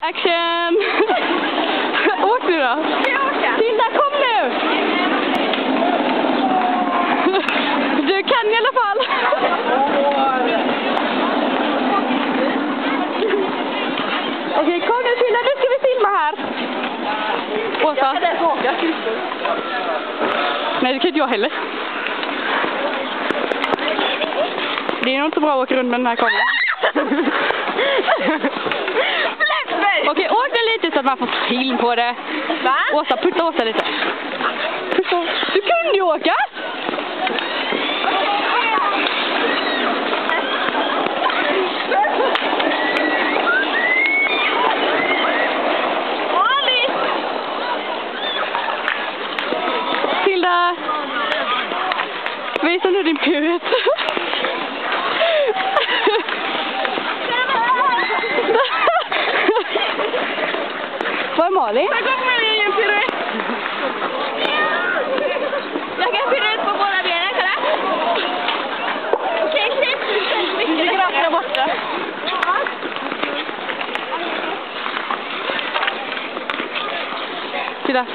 Action! Åk nu då! Tilda, kom nu! Du kan i alla fall! Okej, kom nu Tilda, nu ska vi filma här! Åsa? Nej, det kan inte jag heller. Det är nog inte så bra att åka runt med den här kameran. Okej, åk det lite så att man får film på det. Va? Åsa, putta Åsa lite. Putta. Du kunde ju åka! Tilda! Visa nu din purret. Vad är Malin? Jag kommer med en piruett. Jag kan piruett på båda benen, kolla. Okej, släpp. Du ligger där borta. Titta.